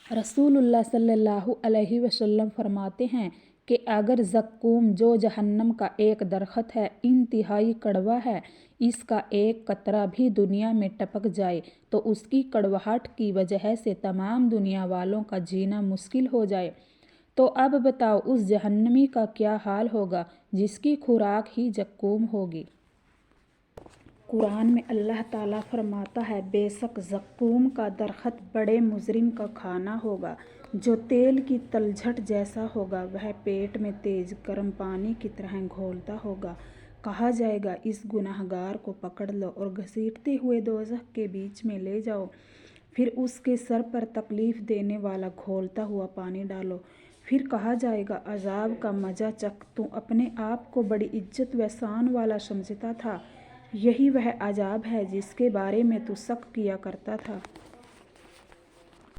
रसूलुल्लाह सल्लल्लाहु अलैहि वसल्लम फरमाते हैं कि अगर ज़क्कूम जो जहन्नम का एक दरख्त है, इंतहाई कड़वा है, इसका एक कतरा भी दुनिया में टपक जाए तो उसकी कड़वाहट की वजह से तमाम दुनिया वालों का जीना मुश्किल हो जाए। तो अब बताओ उस जहन्नमी का क्या हाल होगा जिसकी खुराक ही ज़क्कूम होगी। कुरान में अल्लाह ताला फरमाता है, बेशक ज़क्कूम का दरख्त बड़े मुजरिम का खाना होगा जो तेल की तलछट जैसा होगा। वह पेट में तेज गर्म पानी की तरह घोलता होगा। कहा जाएगा, इस गुनहगार को पकड़ लो और घसीटते हुए दोज़ख के बीच में ले जाओ। फिर उसके सर पर तकलीफ़ देने वाला घोलता हुआ पानी डालो। फिर कहा जाएगा, अजाब का मज़ा चख। तू अपने आप को बड़ी इज्जत व शान वाला समझता था, यही वह अजाब है जिसके बारे में तू शक किया करता था।